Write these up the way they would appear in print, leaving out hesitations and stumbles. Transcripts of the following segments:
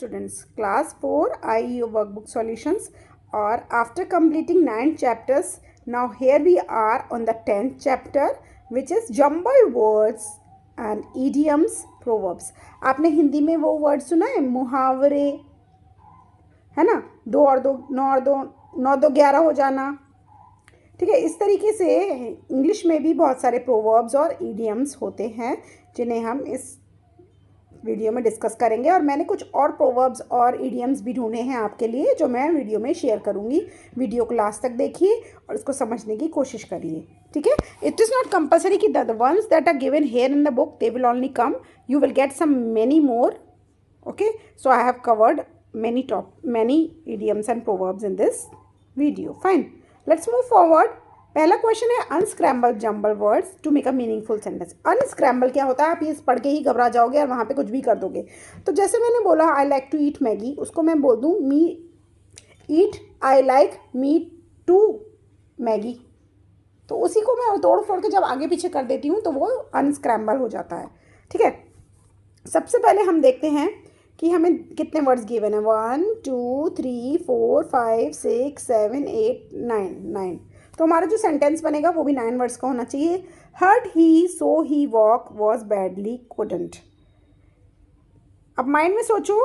students, class 4 IEO workbook solutions, or after completing 9 chapters, now here we are on the 10th chapter, which is jumbled words and idioms, proverbs. आपने हिंदी में वो word सुना है मुहावरे, है ना, 2 और 2 9 और 2 9 2 11 हो जाना, ठीक है। इस तरीके से इंग्लिश में भी बहुत सारे प्रोवर्ब्स और इडियम्स होते हैं जिन्हें हम इस वीडियो में डिस्कस करेंगे। और मैंने कुछ और प्रोवर्ब्स और इडियम्स भी ढूंढे हैं आपके लिए जो मैं वीडियो में शेयर करूंगी। वीडियो को लास्ट तक देखिए और इसको समझने की कोशिश करिए, ठीक है। इट इज़ नॉट कंपल्सरी कि the ones that are given here in the book they will only come, you will get some many more, okay. So I have covered many idioms and proverbs in this video. Fine, let's move forward. पहला question है unscramble jumble words to make a meaningful sentence. Unscramble क्या होता है? आप ये पढ़ के ही घबरा जाओगे और वहाँ पे कुछ भी कर दोगे। तो जैसे मैंने बोला I like to eat Maggi, उसको मैं बोल दूँ me eat I like me to Maggi, तो उसी को मैं तोड़ फोड़ के जब आगे पीछे कर देती हूँ तो वो अनस्क्रैम्बल हो जाता है, ठीक है। सबसे पहले हम देखते हैं कि हमें कितने वर्ड्स गिवन है। 1 2 3 4 5 6 7 8 9। तो हमारा जो सेंटेंस बनेगा वो भी 9 वर्ड्स का होना चाहिए। Hurt he so he walk was badly couldn't. अब माइंड में सोचो,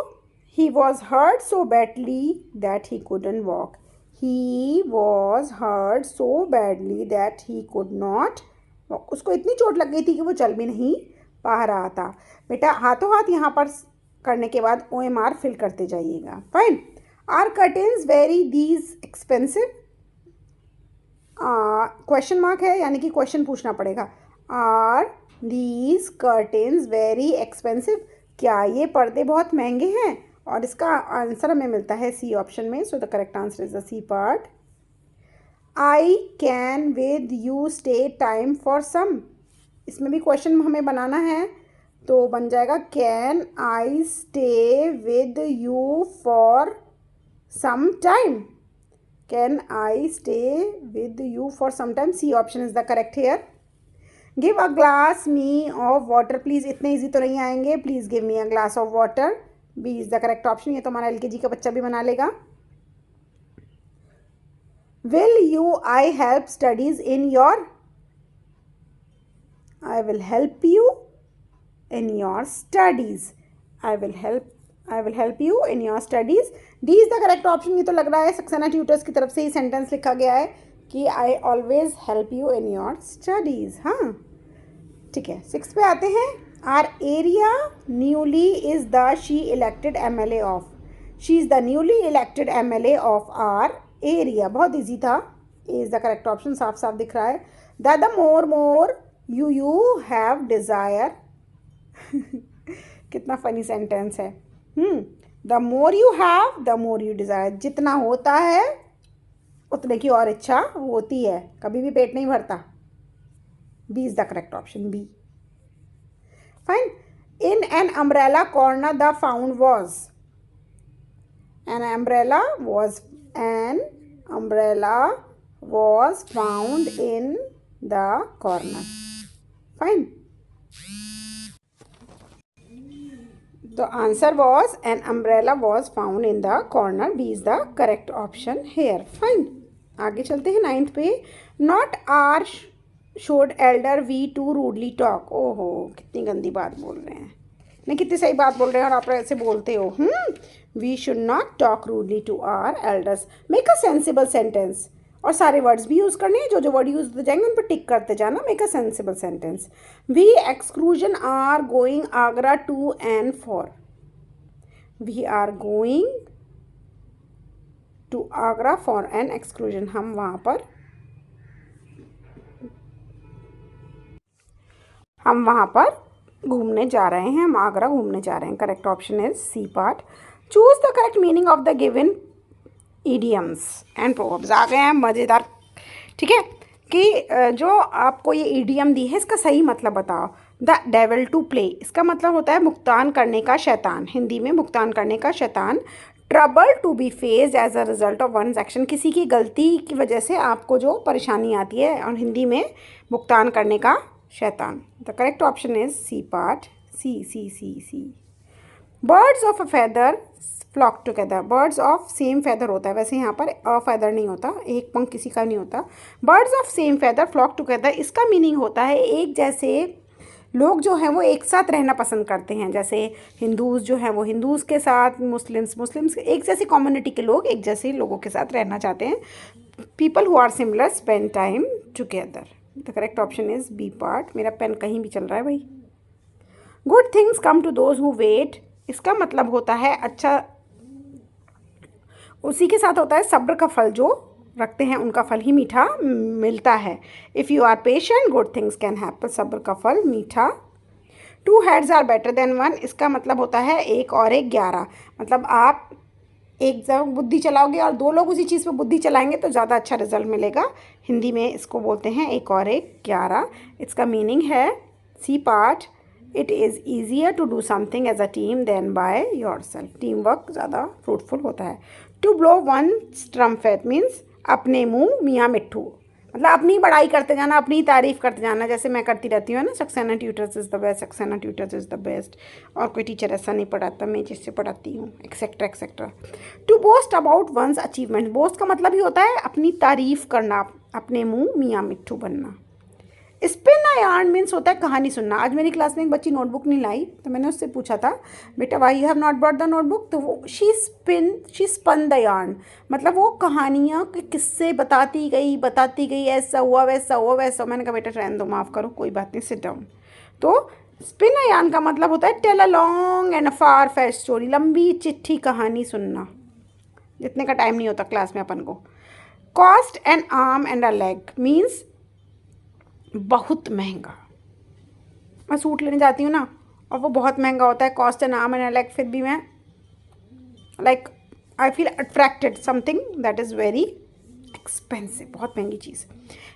he was hurt so badly that he couldn't walk. He was hurt so badly that he could not walk. उसको इतनी चोट लग गई थी कि वो चल भी नहीं पा रहा था। बेटा हाथों हाथ यहाँ पर करने के बाद OMR फिल करते जाइएगा। Fine. Are curtains very these expensive? Question mark है, यानी कि क्वेश्चन पूछना पड़ेगा। Are these curtains very expensive? क्या ये पर्दे बहुत महंगे हैं? और इसका आंसर हमें मिलता है सी ऑप्शन में। So the correct answer is the C part. I can with you stay time for some, इसमें भी क्वेश्चन हमें बनाना है, तो बन जाएगा can I stay with you for some time. Can I stay with you for some time, C option is the correct here. Give a glass me of water please, इतने easy तो नहीं आएंगे। Please give me a glass of water, B is the correct option. ये तो हमारा LKG का बच्चा भी बना लेगा। Will you I help studies in your, I will help you in your studies. I will help you in your studies. D is the correct option। ये तो लग रहा है सक्सेना ट्यूटर्स की तरफ से ही सेंटेंस लिखा गया है कि I always help you in your studies। हाँ, ठीक है। 6 पे आते हैं। Our area newly is the she elected MLA of। She is the newly elected MLA of our area। बहुत इजी था। A is the correct option, साफ साफ दिख रहा है। The more you have desire कितना फनी सेंटेंस है। The more you have the more you desire, जितना होता है उतने की और इच्छा होती है, कभी भी पेट नहीं भरता। B is the correct option, B. Fine. In an umbrella corner the found was, an umbrella was found in the corner. Fine. The answer was an umbrella was found in the corner. B is the correct option here. Fine. आगे चलते हैं 9th पे। Not our should elder we too rudely talk। ओहो, कितनी गंदी बात बोल रहे हैं। नहीं, कितनी सही बात बोल रहे हैं और आप ऐसे बोलते हो। We should not talk rudely to our elders. Make a sensible sentence। और सारे वर्ड्स भी यूज़ करने हैं, जो वर्ड यूज़ होते जाएंगे उन पर टिक करते जाना। Make a sensible sentence. We exclusion are going Agra to and for. We are going to Agra for an exclusion, हम वहाँ पर घूमने जा रहे हैं, हम आगरा घूमने जा रहे हैं। Correct option is C part. Choose the correct meaning of the given idioms and proverbs. आ गए हैं मज़ेदार, ठीक है, कि जो आपको ये इडियम दी है इसका सही मतलब बताओ। द डेविल टू प्ले, इसका मतलब होता है भुगतान करने का शैतान, हिंदी में भुगतान करने का शैतान। Trouble to be faced as a result of one's action, किसी की गलती की वजह से आपको जो परेशानी आती है, और हिंदी में भुगतान करने का शैतान। The correct option is C part, C C C C. Birds of a feather flock together, birds of same feather होता है, वैसे यहाँ पर अ फैदर नहीं होता, एक पंख किसी का नहीं होता। Birds of same feather flock together, इसका मीनिंग होता है एक जैसे लोग जो हैं वो एक साथ रहना पसंद करते हैं। जैसे हिंदूज़ जो हैं वो हिंदूज़ के साथ, मुस्लिम्स एक जैसी कम्युनिटी के लोग एक जैसे लोगों के साथ रहना चाहते हैं। People who are similar spend time together. The correct option is B part. मेरा पेन कहीं भी चल रहा है भाई। Good things come to those who wait, इसका मतलब होता है अच्छा, उसी के साथ होता है सब्र का फल जो रखते हैं उनका फल ही मीठा मिलता है। If you are patient good things can happen, सब्र का फल मीठा। Two heads are better than one, इसका मतलब होता है एक और एक 11, मतलब आप एक जब बुद्धि चलाओगे और दो लोग उसी चीज़ पर बुद्धि चलाएंगे तो ज़्यादा अच्छा रिजल्ट मिलेगा। हिंदी में इसको बोलते हैं एक और एक 11। इसका मीनिंग है C part, it is easier to do something as a team than by your self, team work ज़्यादा फ्रूटफुल होता है। To blow one trumpet means अपने मुँह मियाँ मिट्ठू, मतलब अपनी बड़ाई करते जाना, अपनी तारीफ़ करते जाना, जैसे मैं करती रहती हूँ ना, Saxena tutors is the best, Saxena tutors is the best, और कोई टीचर ऐसा नहीं पढ़ाता मैं जिससे पढ़ाती हूँ, etcetera etcetera. To boast about one's achievement, boast का मतलब ही होता है अपनी तारीफ़ करना, अपने मुँह मियाँ मिट्ठू बनना। स्पिन अ यार्न मीन्स होता है कहानी सुनना। आज मेरी क्लास में एक बच्ची नोटबुक नहीं लाई तो मैंने उससे पूछा था बेटा why you have not brought the notebook, तो वो शी स्पन द यार्न, मतलब वो कहानियाँ के किस्से बताती गई, ऐसा हुआ वैसा हुआ वैसा। मैंने कहा बेटा रहने दो, माफ़ करो, कोई बात नहीं, सिट डाउन। तो स्पिन अ यार्न का मतलब होता है tell a long and a far fetched story, लंबी चिट्ठी कहानी सुनना, जितने का टाइम नहीं होता क्लास में अपन को। Cost an arm and a leg means बहुत महंगा। मैं सूट लेने जाती हूँ ना और वो बहुत महंगा होता है, cost an arm and like, फिर भी मैं like I feel attracted something that is very expensive, बहुत महंगी चीज़।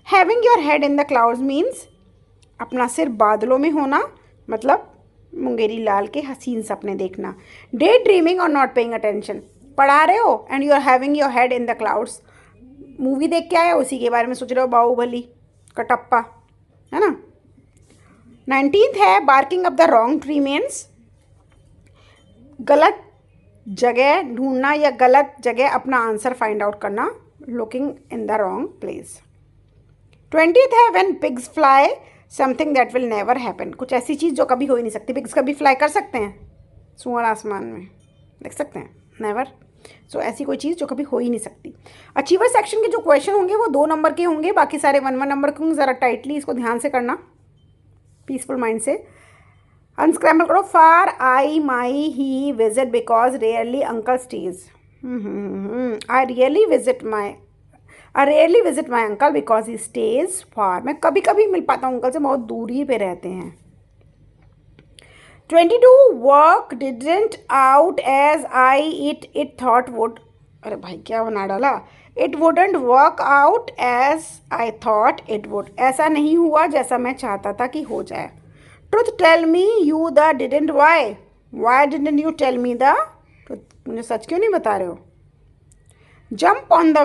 Having your head in the clouds means अपना सिर बादलों में होना, मतलब मुंगेरी लाल के हसीन सपने देखना। डे ड्रीमिंग और नॉट पेइंग अटेंशन, पढ़ा रहे हो and you are having your head in the clouds, movie देख के आए उसी के बारे में सोच रहे हो, बाहुबली, कटप्पा, है ना। 19th है barking up the wrong tree means गलत जगह ढूंढना या गलत जगह अपना आंसर फाइंड आउट करना, looking in the wrong place. 20th है when pigs fly something that will never happen, कुछ ऐसी चीज़ जो कभी हो ही नहीं सकती। पिग्स कभी फ्लाई कर सकते हैं, सुअर आसमान में देख सकते हैं, नेवर। सो ऐसी कोई चीज़ जो कभी हो ही नहीं सकती। अचीवर सेक्शन के जो क्वेश्चन होंगे वो 2 नंबर के होंगे, बाकी सारे 1 नंबर के होंगे। ज़रा टाइटली इसको ध्यान से करना, पीसफुल माइंड से अनस्क्रैम्बल करो। Far I my he visit because rarely uncle stays, I rarely visit my uncle because he stays far, मैं कभी कभी मिल पाता हूँ अंकल से, बहुत दूरी पे रहते हैं। 22 work didn't out as I it thought would, अरे भाई क्या बना डाला, it wouldn't work out as I thought it would, ऐसा नहीं हुआ जैसा मैं चाहता था कि हो जाए। Truth tell me you the didn't why didn't you tell me the truth, मुझे सच क्यों नहीं बता रहे हो। Jump on the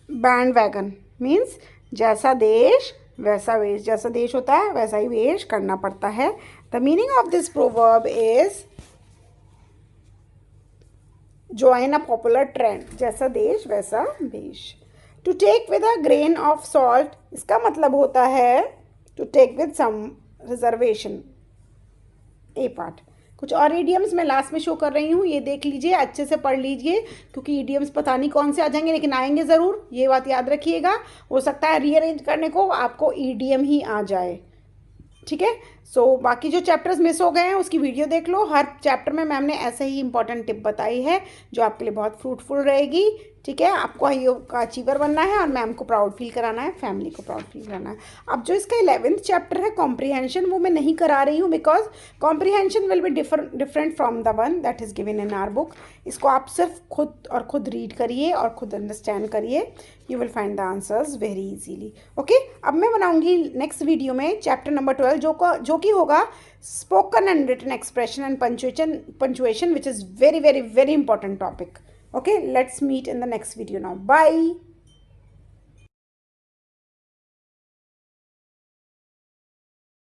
band wagon means जैसा देश वैसा वेश, जैसा देश होता है वैसा ही वेश करना पड़ता है। The meaning of this proverb is join a popular trend, जैसा देश वैसा वेश। To take with a grain of salt, इसका मतलब होता है to take with some reservation, A part. कुछ और ईडियम्स मैं लास्ट में शो कर रही हूँ, ये देख लीजिए, अच्छे से पढ़ लीजिए, क्योंकि ईडियम्स पता नहीं कौन से आ जाएंगे लेकिन आएंगे ज़रूर, ये बात याद रखिएगा। हो सकता है रीअरेंज करने को आपको ईडियम ही आ जाए, ठीक है। सो बाकी जो चैप्टर्स मिस हो गए हैं उसकी वीडियो देख लो, हर चैप्टर में मैम ने ऐसे ही इंपॉर्टेंट टिप बताई है जो आपके लिए बहुत फ्रूटफुल रहेगी, ठीक है। आपको आईओ का अचीवर बनना है और मैम को प्राउड फील कराना है, फैमिली को प्राउड फील कराना है। अब जो इसका 11th चैप्टर है कॉम्प्रीहेंशन, वो मैं नहीं करा रही हूँ because comprehension will be different from the one that is given in our book. इसको आप सिर्फ खुद रीड करिए और खुद अंडरस्टैंड करिए, you will find the answers very easily, okay. अब मैं बनाऊंगी नेक्स्ट वीडियो में चैप्टर नंबर 12 जो कि होगा spoken and written expression and punctuation which is very very very important topic, okay, let's meet in the next video now, bye।